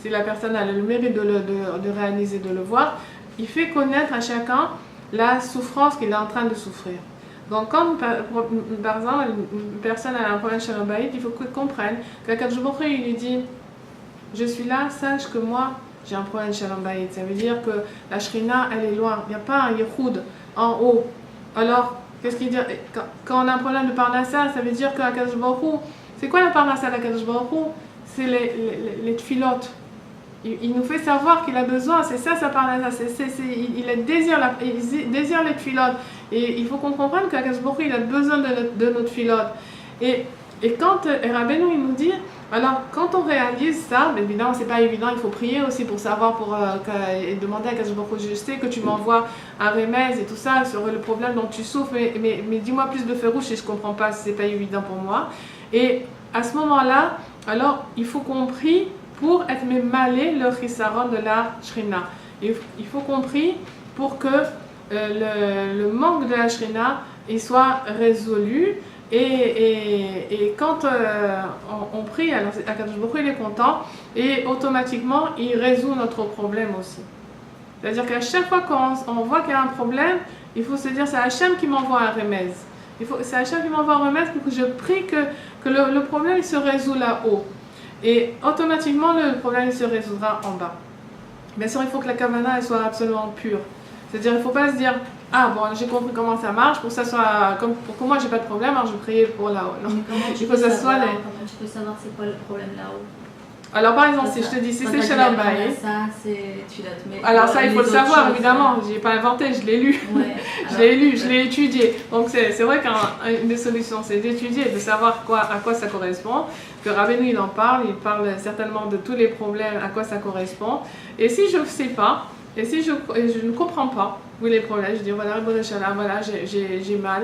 si la personne a le mérite de réaliser, de le voir, il fait connaître à chacun la souffrance qu'il est en train de souffrir. Donc quand par exemple une personne a un problème de Shalom Bayit, il faut qu'elle comprenne qu'Akadosh Baruch Hu il lui dit je suis là, sache que moi j'ai un problème de Shalom Bayit. Ça veut dire que la Shrina elle est loin, il n'y a pas un Yehoud en haut. Alors qu'est-ce qu'il dit quand on a un problème de Parnassa, ça veut dire qu'Akadosh Baruch Hu, c'est quoi la Parnassa d'Akadosh Baruch Hu? C'est les tfilotes. Il nous fait savoir qu'il a besoin, c'est ça sa Parnassa, il désire les tfilotes. Et il faut qu'on comprenne qu'Akadosh Baruch Hu il a besoin de notre tfilote. Et Et quand Rabbeinu il nous dit, alors quand on réalise ça, mais évidemment c'est pas évident, il faut prier aussi pour savoir, et demander à Kadosh Baruch Hu, je sais que tu m'envoies un remède et tout ça sur le problème dont tu souffres, mais dis-moi plus de feu rouge si je comprends pas, si c'est pas évident pour moi. Et à ce moment-là, alors il faut qu'on prie pour être malé le chisaron de la shrina. Il faut qu'on prie pour que le manque de la shrina il soit résolu. Et quand on prie, alors Akadosh Baruch Hu il est content et automatiquement il résout notre problème aussi. C'est-à-dire qu'à chaque fois qu'on voit qu'il y a un problème, il faut se dire c'est Hachem qui m'envoie un remède. C'est Hachem qui m'envoie un remède pour que je prie que le problème il se résout là-haut. Et automatiquement le problème il se résoudra en bas. Bien sûr, il faut que la kavana elle soit absolument pure. C'est-à-dire il ne faut pas se dire ah bon, j'ai compris comment ça marche, pour que ça soit comme pour que moi j'ai pas de problème, alors je vais prier pour là-haut. Non, comment tu peux savoir c'est quoi le problème là-haut? Alors par exemple, si je te dis si c'est Shalom Bayit, ça c'est tu dois te mettre. Alors ça il faut le savoir évidemment, j'ai pas inventé, je l'ai lu. Ouais, je l'ai étudié. Donc c'est vrai qu'une des solutions c'est d'étudier, de savoir à quoi ça correspond. Que Rabbeinu il parle certainement de tous les problèmes, à quoi ça correspond. Et si je ne sais pas, et si je ne comprends pas où les problèmes, je dis voilà, j'ai mal,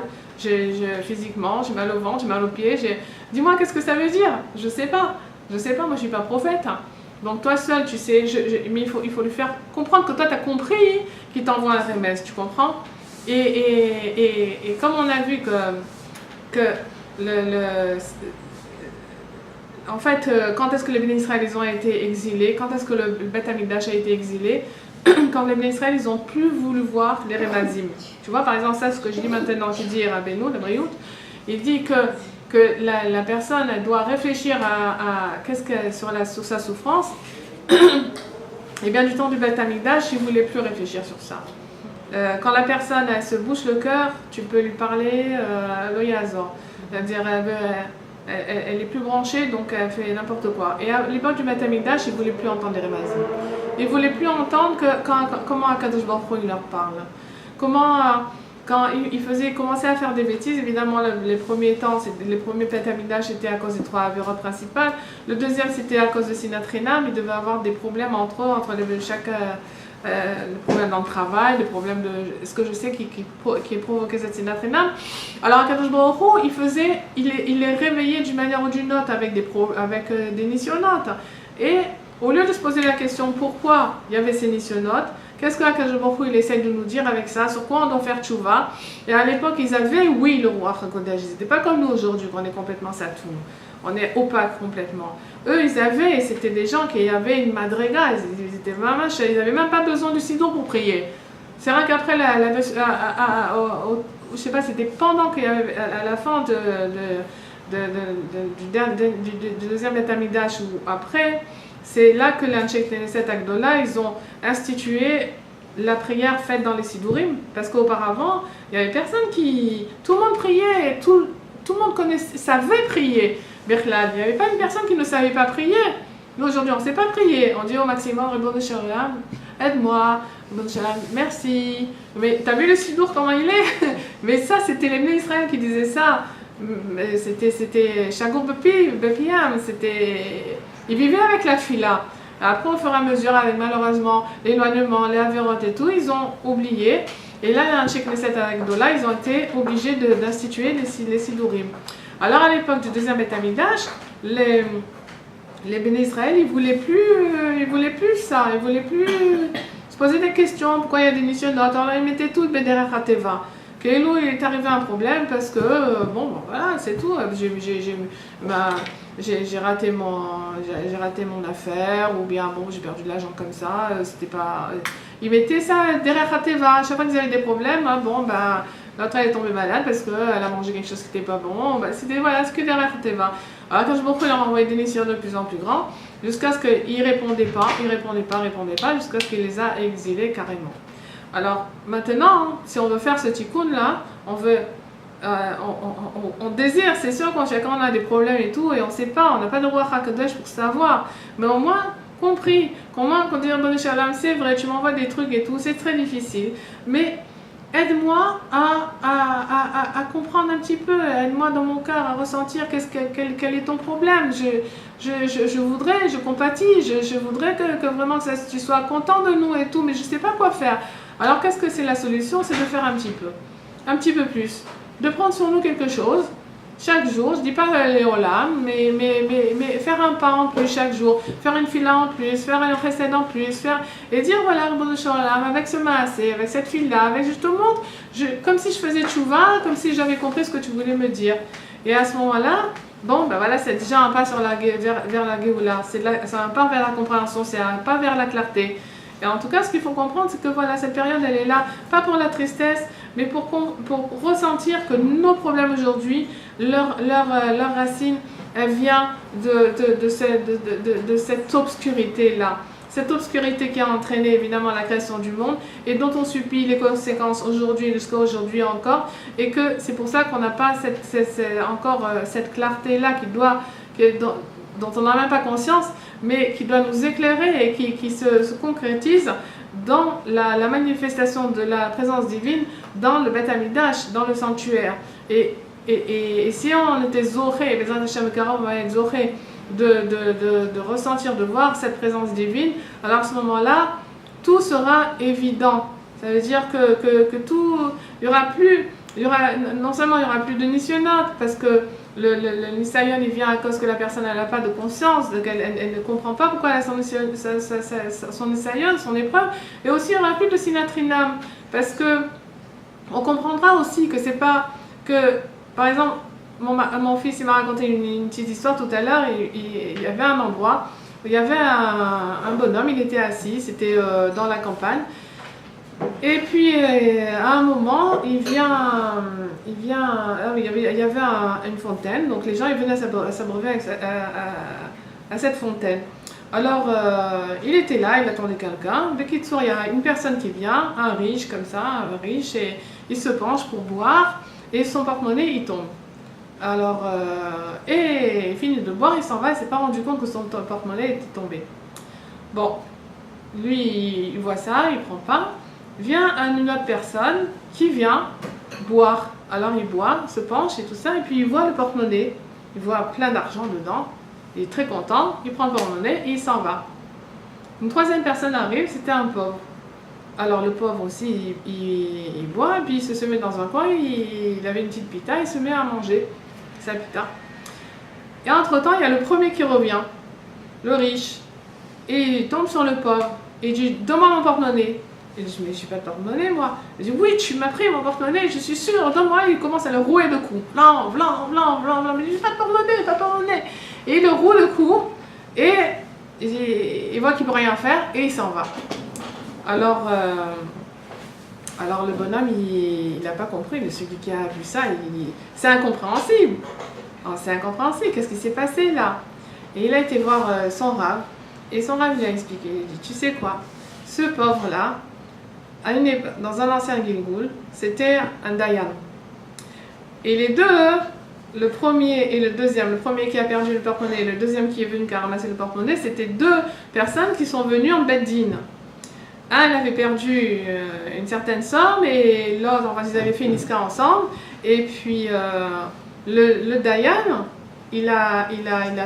physiquement, j'ai mal au ventre, j'ai mal aux pieds, dis-moi qu'est-ce que ça veut dire? Je sais pas, moi je suis pas prophète. Donc toi seul tu sais, mais il faut lui faire comprendre que toi tu as compris qu'il t'envoie un remède, tu comprends? Et comme on a vu que en fait, quand est-ce que les Béné Israël ils ont été exilés? Quand est-ce que le Beth Amikdash a été exilé? Quand les Béné Israël ils ont plus voulu voir les Remadim. Tu vois, par exemple, ça, ce que je dis maintenant, qui dit Rabbeinu, le Briout, il dit que la personne elle doit réfléchir sur sa souffrance. Et bien, du temps du Beth Amikdash, il ne voulait plus réfléchir sur ça. Quand la personne elle se bouche le cœur, tu peux lui parler l'oyazor. C'est-à-dire, elle est plus branchée, donc elle fait n'importe quoi. Et à l'époque du Beth Amikdash, il ne voulait plus entendre les Remadim. Il ne voulait plus entendre comment Akadosh Baruch Hu leur parle. Quand il commençait à faire des bêtises, évidemment, les premiers temps, les premiers Beth Amikdash c'était à cause des 3 avérotes principales. Le deuxième, c'était à cause de Sinat Chinam. Il devait avoir des problèmes entre chaque... le problème dans le travail, le problème de ce que je sais qui provoquait cette Sinat Chinam. Alors Akadosh Baruch Hu, il est réveillé d'une manière ou d'une autre avec des nisyonotes. Et au lieu de se poser la question pourquoi il y avait ces nisyonotes, qu'est-ce que Akadosh Baruch Hu il essaie de nous dire avec ça, sur quoi on doit faire tchouva. Et à l'époque ils avaient, oui, le roi HaKodesh, ils n'étaient pas comme nous aujourd'hui, qu'on est complètement satoum. On est opaque complètement. Eux, ils avaient, c'était des gens qui avaient une madrega, ils n'avaient même pas besoin du sidon pour prier. C'est vrai qu'après, je sais pas, c'était pendant qu'il y avait, à la fin du deuxième Beth Amikdash ou après, c'est là que l'Anshei Knesset Agdola, ils ont institué la prière faite dans les Sidourim. Parce qu'auparavant, il n'y avait personne tout le monde priait, tout le monde savait prier. Berchlad, il n'y avait pas une personne qui ne savait pas prier. Nous aujourd'hui on ne sait pas prier, on dit au maximum Ribono Shalom, aide-moi, Ribono Shalom, merci. Mais tu as vu le Sidour comment il est? Mais ça c'était les Béné Israël qui disaient ça. C'était Chagour Bepiam, ils vivaient avec la fila. Après au fur et à mesure, avec malheureusement l'éloignement, les avérotes et tout, ils ont oublié. Et là, chez Knesset Agdola, ils ont été obligés d'instituer les Sidourim. Alors à l'époque du deuxième Beth Amikdash, les Béné Israël, ils voulaient plus ça, ils voulaient plus se poser des questions, pourquoi il y a des nisyonotes, alors ils mettaient tout derrière Hateva. Kélo, il est arrivé un problème parce que, voilà, c'est tout, j'ai raté mon affaire, ou bien j'ai perdu de l'argent comme ça, c'était pas... Ils mettaient ça derrière Hateva, à chaque fois qu'ils avaient des problèmes, l'autre elle est tombée malade parce qu'elle a mangé quelque chose qui n'était pas bon, c'était ce que derrière Hateva. Alors quand je me leur envoyé des missions de plus en plus grands, jusqu'à ce qu'ils ne répondaient pas, jusqu'à ce qu'il les a exilés carrément. Alors maintenant, si on veut faire ce tikkun là, on désire, c'est sûr quand chacun a des problèmes et tout, et on ne sait pas, on n'a pas de roi HaKadosh pour savoir, mais au moins compris, comment quand dire Bon Shalom, c'est vrai, tu m'envoies des trucs et tout, c'est très difficile, mais aide-moi à comprendre un petit peu, aide-moi dans mon cœur à ressentir quel est ton problème. Je voudrais, je compatis, je voudrais que vraiment tu sois content de nous et tout, mais je ne sais pas quoi faire. Alors qu'est-ce que c'est la solution? C'est de faire un petit peu plus, de prendre sur nous quelque chose. Chaque jour, je ne dis pas aller au lame, mais faire un pas en plus chaque jour, faire une fila en plus, faire un recette en plus, et dire voilà, avec ce massé, avec cette file-là, avec je te montre, comme si je faisais tchouva, comme si j'avais compris ce que tu voulais me dire. Et à ce moment-là, bon, ben voilà, c'est déjà un pas vers la Géoula, c'est un pas vers la compréhension, c'est un pas vers la clarté. Et en tout cas, ce qu'il faut comprendre, c'est que voilà, cette période, elle est là, pas pour la tristesse, mais pour ressentir que nos problèmes aujourd'hui, leur racine, elle vient de cette obscurité-là. Cette obscurité qui a entraîné évidemment la création du monde et dont on subit les conséquences aujourd'hui, jusqu'à aujourd'hui encore. Et que c'est pour ça qu'on n'a pas cette clarté-là dont on n'a même pas conscience, mais qui doit nous éclairer et qui se concrétise dans la manifestation de la présence divine dans le Beth Amidash, dans le sanctuaire. Et si on était zoré, les Hashem Kara, on va être zoré de ressentir, de voir cette présence divine, alors à ce moment-là, tout sera évident. Ça veut dire que tout, non seulement il n'y aura plus de nissionnat, parce que le nisayon il vient à cause que la personne n'a pas de conscience, donc elle ne comprend pas pourquoi elle a son nisayon, son épreuve, et aussi il n'y aura plus de sinatrinam, parce que on comprendra aussi que c'est pas que, par exemple, mon fils il m'a raconté une petite histoire tout à l'heure, il y avait un endroit où il y avait un bonhomme, il était assis, c'était dans la campagne. Et puis à un moment, il y avait une fontaine, donc les gens ils venaient s'abreuver à cette fontaine. Alors il était là, il attendait quelqu'un. Dès qu'il il y a une personne qui vient, un riche comme ça, et il se penche pour boire et son porte-monnaie il tombe. Alors et il finit de boire, il s'en va, il s'est pas rendu compte que son porte-monnaie était tombé. Bon, lui il voit ça, il prend pas. Vient une autre personne qui vient boire. Alors il boit, se penche et tout ça, et puis il voit le porte-monnaie, il voit plein d'argent dedans, il est très content, il prend le porte-monnaie et il s'en va. Une troisième personne arrive, c'était un pauvre. Alors le pauvre aussi, il boit, et puis il se met dans un coin, il avait une petite pita, il se met à manger sa pita. Et entre-temps, il y a le premier qui revient, le riche, et il tombe sur le pauvre, et il dit « Donne-moi mon porte-monnaie ». Il dit, mais je n'ai pas de porte-monnaie, moi. Il dit, oui, tu m'as pris mon porte-monnaie, je suis sûre, donne-moi. Il commence à le rouer de coups. Blanc. Mais il dit, pas de porte-monnaie. Et il le roue de coups, et il voit qu'il ne peut rien faire, et il s'en va. Alors le bonhomme, il n'a pas compris, mais celui qui a vu ça, c'est incompréhensible. C'est incompréhensible, qu'est-ce qui s'est passé là? Et il a été voir son rave, et son rave lui a expliqué. Il dit, tu sais quoi, ce pauvre-là, dans un ancien Gilgoul, c'était un Dayan. Et les deux, le premier et le deuxième, le premier qui a perdu le porte-monnaie et le deuxième qui est venu qui a ramassé le porte-monnaie, c'était deux personnes qui sont venues en Beddin. Un avait perdu une certaine somme et l'autre, enfin, ils avaient fait une iska ensemble. Et puis le Dayan, il a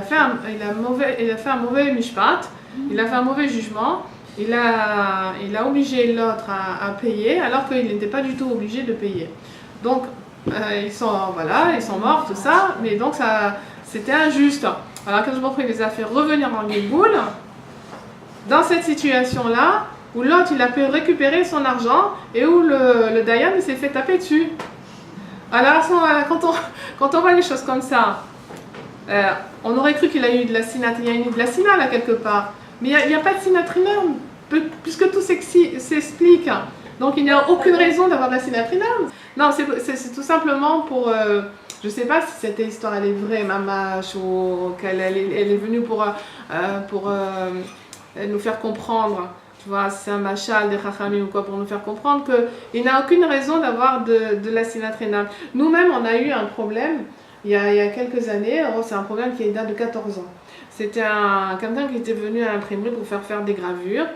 fait un mauvais mishpat, il a fait un mauvais jugement. Il a obligé l'autre à payer alors qu'il n'était pas du tout obligé de payer. Donc ils sont morts, tout ça, mais donc c'était injuste. Alors quand je les a fait revenir dans le Gilgoul, dans cette situation-là, où l'autre il a pu récupérer son argent et où le Dayan s'est fait taper dessus. Alors quand on voit les choses comme ça, on aurait cru qu'il y a eu de la sina là quelque part. Mais il n'y a pas de sinatrinam, puisque tout s'explique. Donc il n'y a aucune raison d'avoir de la sinatrinam. Non, c'est tout simplement pour... je ne sais pas si cette histoire elle est vraie, mamache, ou qu'elle est venue pour nous faire comprendre. Tu vois, c'est un machal, des chachamim ou quoi, pour nous faire comprendre qu'il n'y a aucune raison d'avoir de la sinatrinam. Nous-mêmes, on a eu un problème il y a quelques années. C'est un problème qui date de 14 ans. C'était quelqu'un qui était venu à l'imprimerie pour faire des gravures.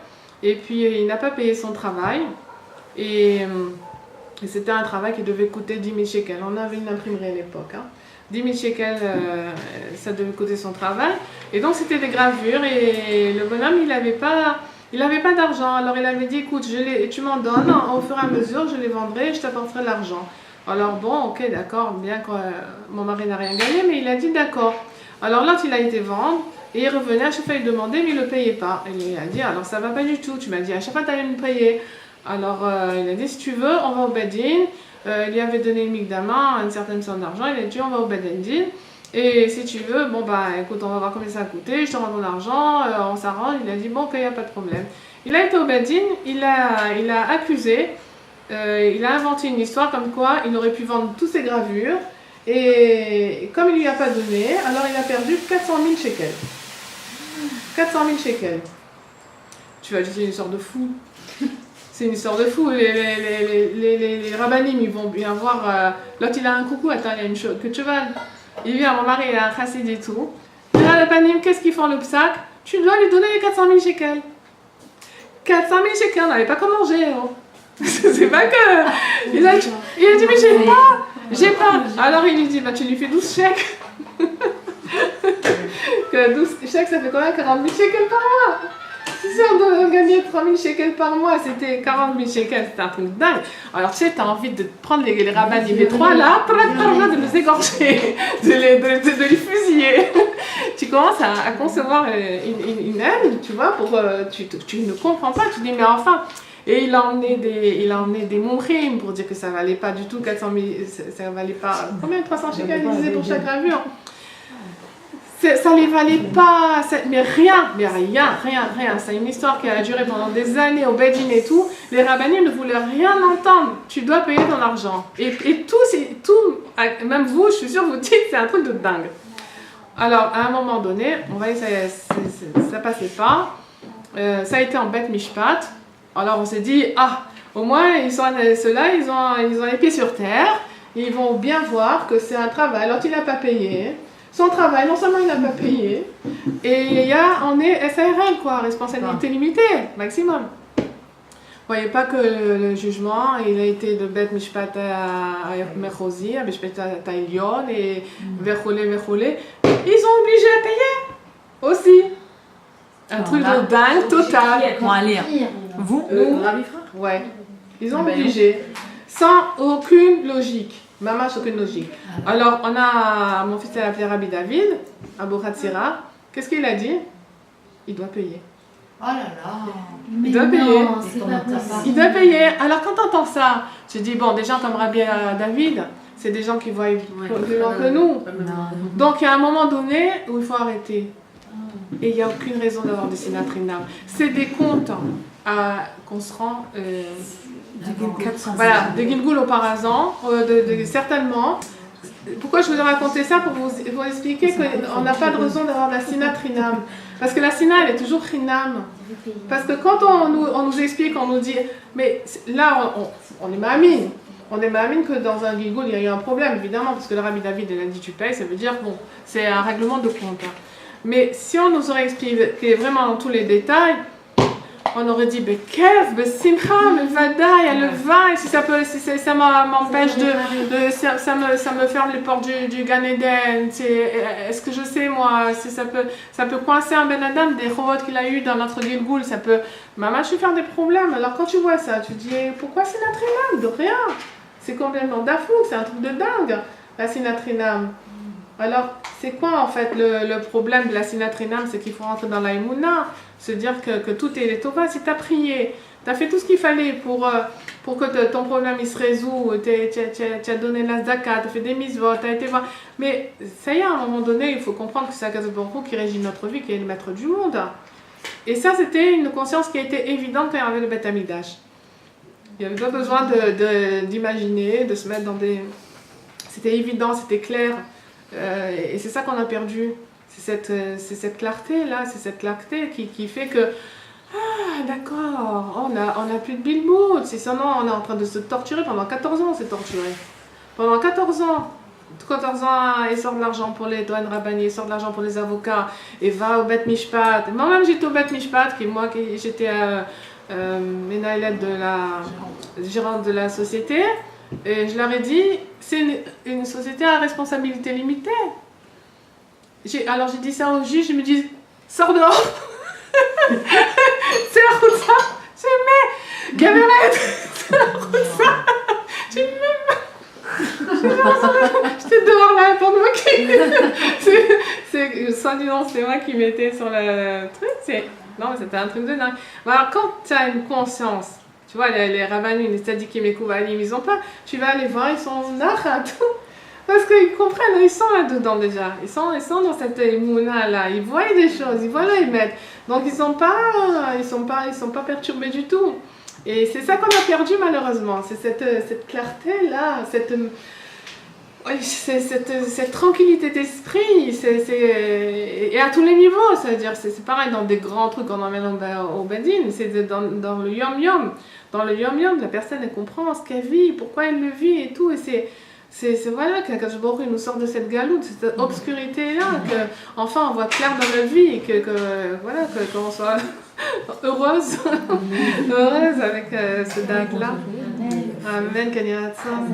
Et puis, il n'a pas payé son travail. Et Et c'était un travail qui devait coûter 10 000 shekels. On avait une imprimerie à l'époque. 10 000 shekels, ça devait coûter son travail. Et donc c'était des gravures et le bonhomme, il n'avait pas d'argent. Alors il avait dit, écoute, tu m'en donnes, au fur et à mesure, je les vendrai et je t'apporterai l'argent. Alors bon, ok, d'accord, bien que mon mari n'a rien gagné, mais il a dit d'accord. Alors l'autre, il a été vendre et il revenait, à chaque fois il demandait, mais il ne le payait pas. Et il a dit, alors ça va pas du tout, tu m'as dit, à chaque fois tu allais me payer. Alors il a dit, si tu veux, on va au Bedin. Il lui avait donné le Mikdama, une certaine somme d'argent, il a dit, on va au Bedin. Et si tu veux, bon bah écoute, on va voir combien ça a coûté, je te rends ton argent, on s'arrange. Il a dit, bon, ok, il n'y a pas de problème. Il a été au Bedin, il a accusé. Il a inventé une histoire comme quoi il aurait pu vendre toutes ses gravures et comme il ne lui a pas donné, alors il a perdu 400 000 shekels. 400 000 shekels. Tu vas dire, c'est une histoire de fou. C'est une histoire de fou. Les rabbinim, ils vont bien voir. L'autre, il a un coucou, attends, il y a une chose que tu vas. Il vient, mon mari, il a un chassid et tout. Les rabbinim, qu'est-ce qu'ils font le psaque? Tu dois lui donner les 400 000 shekels. 400 000 shekels, on n'avait pas comment manger. Hein. C'est pas que. Il a dit, mais j'ai pas. Alors il lui dit, bah tu lui fais 12 chèques. Que 12 chèques, ça fait combien? 40 000 shekels par mois. Si on doit gagner 3 000 shekels par mois, c'était 40 000 shekels, c'était un truc dingue. Alors tu sais, t'as envie de prendre les rabbinim, les trois là, de les égorger, de les fusiller. Tu commences à concevoir une haine, tu vois, tu ne comprends pas, tu dis, mais enfin. Et il a emmené des moumrim pour dire que ça valait pas du tout 400 000, ça valait pas, combien 300 shekels il disait pour chaque gravure. Ça les valait pas, mais rien. C'est une histoire qui a duré pendant des années au Bedin et tout. Les rabbinim ne voulaient rien entendre. Tu dois payer ton argent. Et tout, même vous, je suis sûre, vous dites c'est un truc de dingue. Alors, à un moment donné, on voyait ça passait pas. Ça a été en Bet Mishpat. Alors on s'est dit, au moins ceux-là, ils ont les pieds sur terre, ils vont bien voir que c'est un travail. Alors il n'a pas payé, son travail, non seulement il n'a pas payé, et on est SARL, quoi, responsabilité limitée, maximum. Vous voyez pas que le jugement, il a été de Bet Mishpat à Mechozi, à Mishpat à Elyon, et Verchoulé, ils ont obligé à payer aussi. Un truc de dingue total. Bon, allez, vous ouais. Ils ont obligé. Sans aucune logique. Maman, aucune logique. Alors, mon fils a appelé Rabbi David, Abou Hatzira. Qu'est-ce qu'il a dit? Il doit payer. Oh là là. Il doit payer. Il doit payer. Alors, quand tu entends ça, tu dis, bon, des gens comme Rabbi David, c'est des gens qui voient plus loin que nous. Donc, il y a un moment donné où il faut arrêter. Et il n'y a aucune raison d'avoir des sinatrinam. C'est des comptes qu'on se rend. Voilà, des Gilgoul auparavant, certainement. Pourquoi je vous ai raconté ça? Pour vous expliquer qu'on n'a pas de raison d'avoir la sinatrinam. Parce que la sina, elle est toujours chinam. Parce que quand on nous explique, on nous dit, mais là, on est ma'amine. On est ma'amine que dans un Gilgoul, il y a eu un problème, évidemment, parce que le Rabbi David, il a dit tu payes, ça veut dire, bon, c'est un règlement de compte. Mais si on nous aurait expliqué vraiment dans tous les détails, on aurait dit, Kev, Simcha, Vada, il y a le vin, si ça m'empêche ça me ferme les portes du Gan Eden, est-ce que je sais, moi, ça peut coincer un Ben Adam, des robots qu'il a eu dans notre Gilgoul, ça peut, maman, je vais faire des problèmes. Alors quand tu vois ça, tu dis, pourquoi sinatrinam? De rien. C'est complètement dafouk, c'est un truc de dingue, la sinatrinam. Alors, c'est quoi en fait le problème de la sinatrinam? C'est qu'il faut rentrer dans la Emouna, se dire que tout est Tova. Si tu as prié, tu as fait tout ce qu'il fallait pour que ton problème il se résout, tu as donné la zakat, tu as fait des mitzvot, tu as été voir. Mais ça y est, à un moment donné, il faut comprendre que c'est Akadosh Baruch Hu qui régit notre vie, qui est le maître du monde. Et ça, c'était une conscience qui a été évidente quand il y avait le Beth Amikdash. Il n'y avait pas besoin d'imaginer, de se mettre dans des... C'était évident, c'était clair. Et c'est ça qu'on a perdu, c'est cette clarté-là, c'est cette clarté qui fait que, d'accord, on a plus de bilboud, sinon on est en train de se torturer, pendant 14 ans on s'est torturé. Pendant 14 ans, il sort de l'argent pour les douanes rabbinies, il sort de l'argent pour les avocats, et va au Bet Mishpat. Moi-même j'étais au Bet Mishpat, j'étais Ménaïlette de la gérante de la société. Et je leur ai dit, c'est une société à responsabilité limitée. Alors j'ai dit ça au juge, ils me disent, sors dehors. C'est la route ça. J'ai dit, mais, Gamerette, c'est la route ça. J'ai dit, j'étais dehors là, attends-moi soi-disant, c'est moi qui m'étais sur le truc. Non, mais c'était un truc de dingue. Mais alors, quand tu as une conscience, tu vois, les rabbinim, les tzadikim, les kouvalim, ils ont pas. Tu vas aller voir, ils sont en nachat. Parce qu'ils comprennent, ils sont là-dedans déjà. Ils sont dans cette émouna-là. Ils voient des choses, ils voient le émettre. Donc, ils sont pas perturbés du tout. Et c'est ça qu'on a perdu malheureusement. C'est cette clarté-là, cette tranquillité d'esprit, et à tous les niveaux, c'est-à-dire, c'est pareil dans des grands trucs qu'on emmène au Bedin, c'est dans le yom-yom. Dans le yom-yom, la personne, elle comprend ce qu'elle vit, pourquoi elle le vit et tout, et c'est voilà, qu'Akadosh Baruch Hu nous sort de cette galoute, de cette obscurité-là, qu'enfin on voit clair dans notre vie, et qu'on soit heureuse avec ce dingue-là. Amen, Kani Ratzon.